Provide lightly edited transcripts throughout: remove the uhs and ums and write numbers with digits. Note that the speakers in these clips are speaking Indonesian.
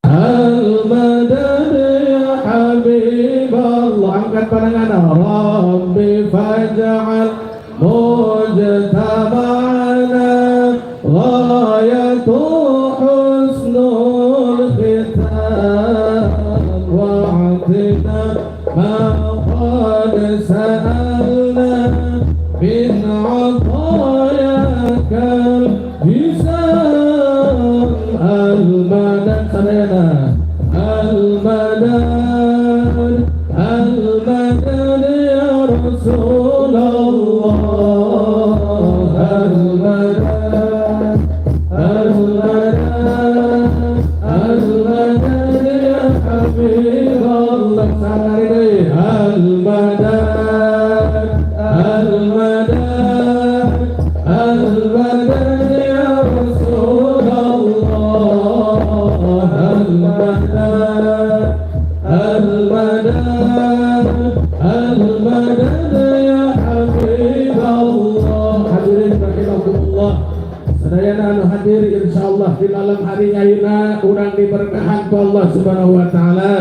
Al-madad ya Habiballah. Angkat pandangan. Rabbi faj'al mujtama'ana ghayatu husnul khitam wa'atina ma qad sa'alna min 'atayakal hisam. Al-madad sadayana al-madad al-madad ya Rasulullah. Al-madad al-madad al-madad ya Habiballah. Sadari al-madad al-madad al-madad ya Rasulullah. Al-madad al-madad al-madad ya Habiballah. Hadirin rahimakumullah, sadayana anu hadir insyaallah di malam hari ayeuna urang diberkahan ku Allah Subhanahu wa taala,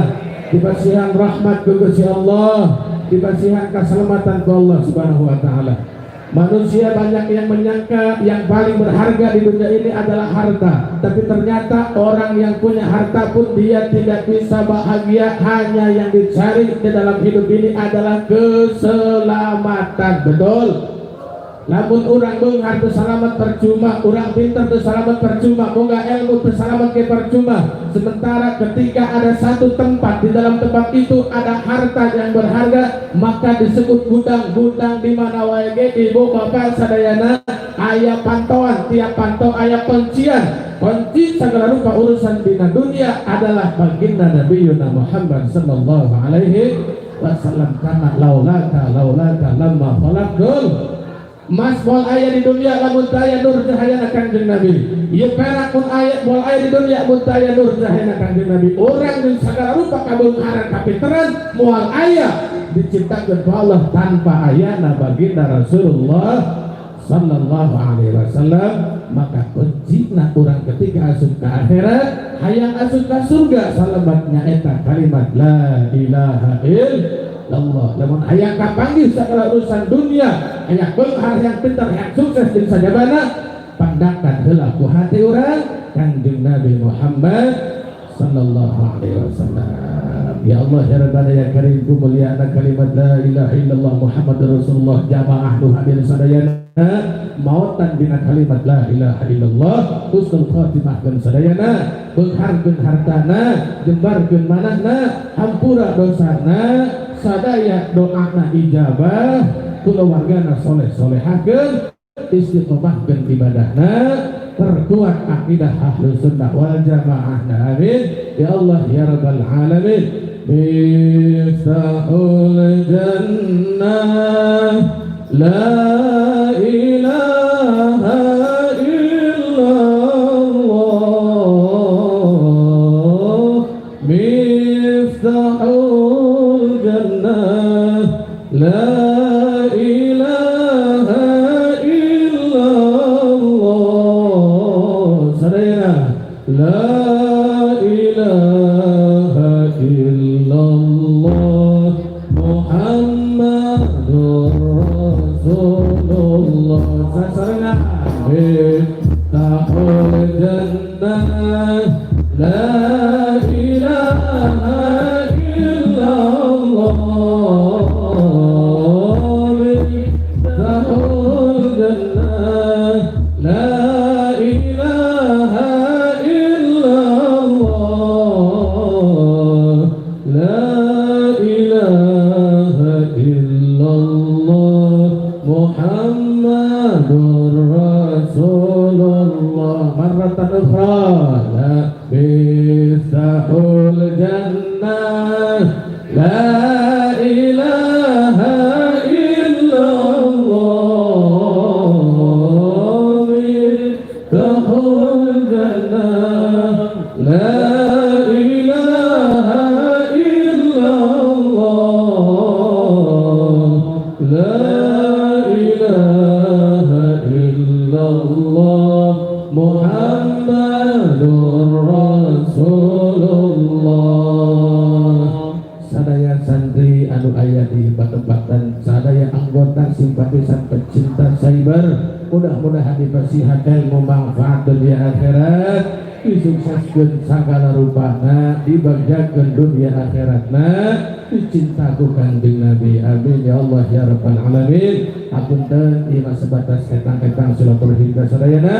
dipasihan rahmat ku Gusti Allah, dipasihan keselamatan ku Allah Subhanahu wa taala. Manusia banyak yang menyangka yang paling berharga di dunia ini adalah harta, tapi ternyata orang yang punya harta pun dia tidak bisa bahagia. Hanya yang dicari di dalam hidup ini adalah keselamatan. Betul? Namun orang beunghar teu salamet percuma, orang pintar teu salamet percuma, boga ilmu teu salamet ke percuma. Sementara ketika ada satu tempat, di dalam tempat itu ada harta yang berharga, maka disebut gudang-gudang di mana wae ge ibu bapak sadayana aya pantauan, tiap pantau aya kuncian. Kunci segala rupa urusan dina dunia adalah baginda Nabiyuna Muhammad sallallahu alaihi wasallam. Karena laulaka lamma khalaqul mas bol ayah di dunia lamun daya nur cahaya kanjeng Nabi. Ieu perak pun ayat bol ayah di dunia mun daya nur cahaya kanjeng Nabi. Orang jeung sagala rupa kabeungaran kapiteran moal ayah diciptakeun ku Allah tanpa ayana baginda Rasulullah sallallahu alaihi wasallam. Maka kuncina urang ketika asup ka akhirat hayang asup ka surga salametnya eta kalimat la ilaha illallah. Lamun hayang kapanggih sagala urusan dunia, hayang beunghar yang pintar yang sukses jeung sajabana, pandakan heula ku hati urang Kanjeng Nabi Muhammad sallallahu alaihi wasallam. Ya Allah ya Rabbana ya Karim, ku mulyana kalimat la ilaha illallah Muhammadur Rasulullah. Jamaah nu hadir sadayana mautan dina kalimat la ilaha illallah, husnul khotimah keun sadayana, beungharkeun hartana, jembarkeun manahna, hampura dosana, sadaya doana ijabah, kulawargana soleh-solehakeun, istiqomahkeun ibadahna, perkuat akidah ahlus sunnah wal jamaah. Amin ya Allah ya rabbal alamin. Miftahul jannah la ilaha illallah. Miftahul jannah la ilaha illallah. Sadayana la ilaha illallah Muhammadur Rasulullah. Sasarana miftahul jannah la ilaha illallah. Miftahul jannah la ilaha illallah. La ilaha illallah Muhammadur Rasulullah. Marratan ukhra la miftahul jannah la ilaha illallah. Miftahul jannah la ilaha illallah. La ilaha illallah Muhammadur Rasulullah. tempatan sadaya anggota simpatisan pecinta cyber, mudah-mudahan dipasihan ilmu manfaat dunia akhirat, disukseskeun sagala rupana, dibagjakeun dunia akhiratna, dicintaku kanjeng Nabi. Amin ya Allah ya rabbal alamin. Hapunten ieu sebatas etang-etang silaturahim sadayana.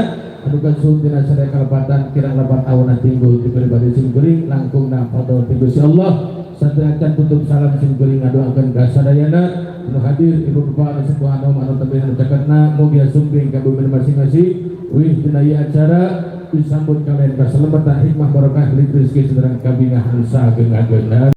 Adukan suntina sadaya kalepatan kirang lepat awana timbul di pribadi simkuring langkung nafadol timbul si Allah. Satriacan tutup salam simkuring ngadoakeun ka sadayana anu hadir ibu bapak anu sepuh anu anu tebih anu ceketna mugi sumping ka bumi masing-masing. Wih dina ieu acara disambut kalian keselamatan hikmah barokah rezeki sederhana kabingah nusa geung ageuna.